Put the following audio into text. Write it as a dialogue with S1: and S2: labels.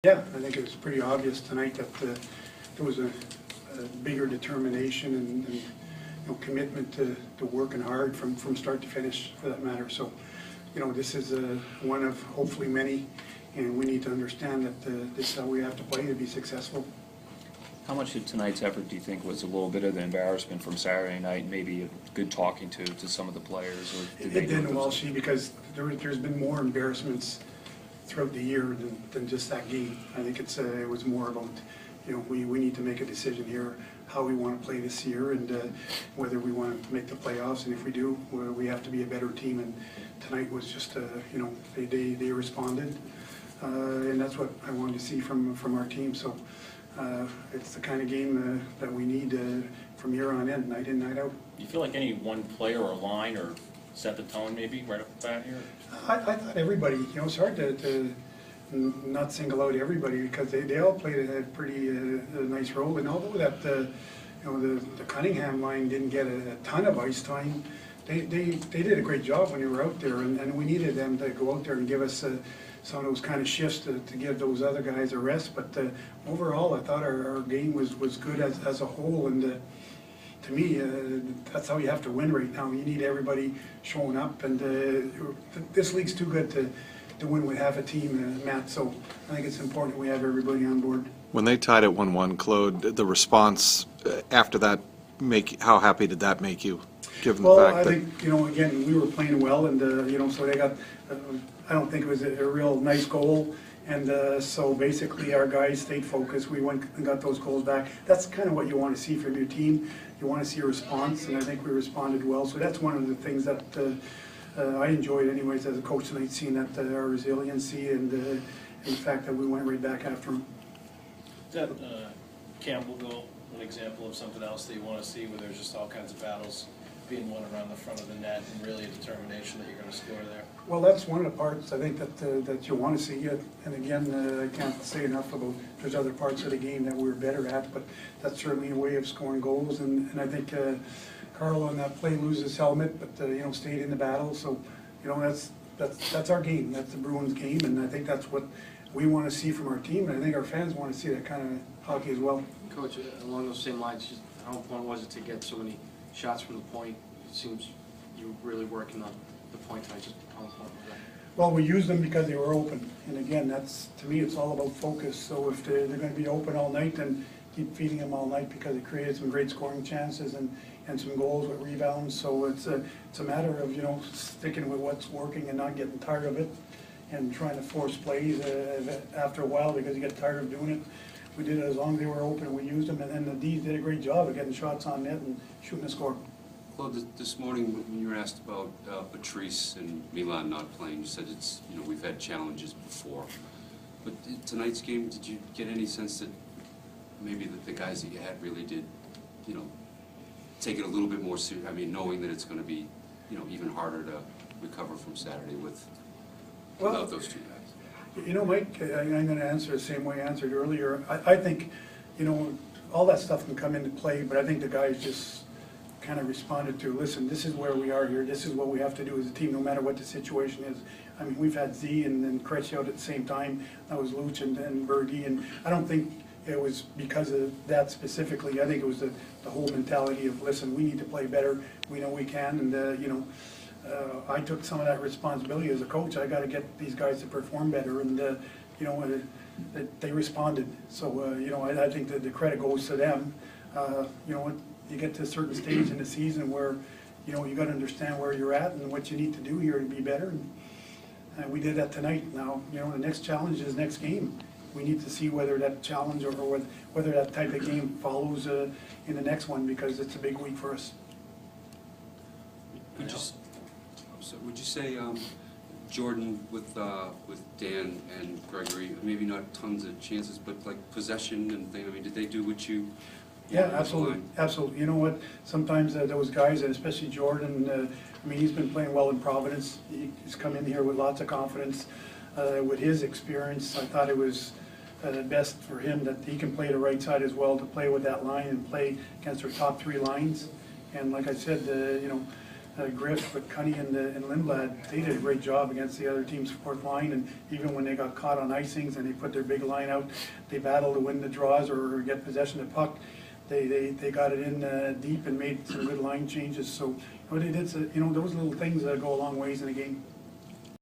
S1: Yeah, I think it was pretty obvious tonight that there was a bigger determination and commitment to working hard from start to finish, for that matter. So, this is one of hopefully many, and we need to understand that this is how we have to play to be successful.
S2: How much of tonight's effort do you think was a little bit of the embarrassment from Saturday night, maybe a good talking to some of the players? Or
S1: It didn't, Walshy, because there's been more embarrassments throughout the year than just that game. I think it was more about, we need to make a decision here how we want to play this year and whether we want to make the playoffs, and if we do, we have to be a better team. And tonight was just, they responded, and that's what I wanted to see from our team. So it's the kind of game that we need from here on in, night out.
S3: Do you feel like any one player or line or set the tone maybe right off the bat here?
S1: I thought everybody, it's hard to not single out everybody because they all played a pretty nice role. And although that the Cunningham line didn't get a ton of ice time, they did a great job when they were out there, and we needed them to go out there and give us some of those kind of shifts to give those other guys a rest. But overall, I thought our game was good as a whole, and to me, that's how you have to win right now. You need everybody showing up, and this league's too good to win with half a team, Matt. So I think it's important we have everybody on board.
S4: When they tied at 1-1, Claude, the response after that, how happy did that make you? Given the fact
S1: I think, again, we were playing well, and, so they got, I don't think it was a real nice goal. And so basically our guys stayed focused. We went and got those goals back. That's kind of what you want to see from your team. You want to see a response, and I think we responded well. So that's one of the things that I enjoyed anyways as a coach tonight, seeing that our resiliency and the fact that we went right back after them.
S5: Is that Campbell goal an example of something else that you want to see, where there's just all kinds of battles being won around the front of the net and really a determination that you're going to score there?
S1: Well, that's one of the parts I think that you want to see. And again, I can't say enough about there's other parts of the game that we're better at, but that's certainly a way of scoring goals. And I think Carl on that play loses his helmet, but stayed in the battle. So that's our game. That's the Bruins game, and I think that's what we want to see from our team. And I think our fans want to see that kind of hockey as well.
S6: Coach, along those same lines, just how important was it to get so many shots from the point? It seems you were really working on the point tonight. Just how important was that?
S1: Well, we used them because they were open, and again, to me, it's all about focus. So if they're going to be open all night, then keep feeding them all night, because it created some great scoring chances and some goals with rebounds. So it's a matter of sticking with what's working and not getting tired of it, and trying to force plays after a while, because you get tired of doing it. We did it as long as they were open. We used them, and then the D's did a great job of getting shots on net and shooting a score.
S7: Claude, this morning when you were asked about Patrice and Milan not playing, you said it's we've had challenges before. But tonight's game, did you get any sense that maybe the guys that you had really did, take it a little bit more serious? I mean, knowing that it's going to be, even harder to recover from Saturday without those two guys.
S1: Mike, I'm going to answer the same way I answered earlier. I think, all that stuff can come into play, but I think the guys just kind of responded to, listen, this is where we are here. This is what we have to do as a team, no matter what the situation is. I mean, we've had Z and Krejci out at the same time. That was Luch and Berge, and I don't think it was because of that specifically. I think it was the whole mentality of, listen, we need to play better. We know we can, and I took some of that responsibility as a coach. I got to get these guys to perform better, and they responded. So I think that the credit goes to them. You get to a certain stage in the season where you got to understand where you're at and what you need to do here to be better. And we did that tonight. Now the next challenge is next game. We need to see whether that challenge or whether that type of game follows in the next one, because it's a big week for us.
S7: Would you say Jordan with Dan and Gregory, maybe not tons of chances, but like possession and things? I mean, did they do what you?
S1: Yeah, absolutely, absolutely. You know what? Sometimes those guys, and especially Jordan, I mean, he's been playing well in Providence. He's come in here with lots of confidence. With his experience, I thought it was best for him that he can play the right side as well, to play with that line and play against our top three lines. And like I said, Griff, but Cunny and Lindblad, they did a great job against the other team's fourth line, and even when they got caught on icings and they put their big line out, they battled to win the draws or get possession of the puck. They got it in deep and made some good line changes, so what they did, those little things go a long ways in a game.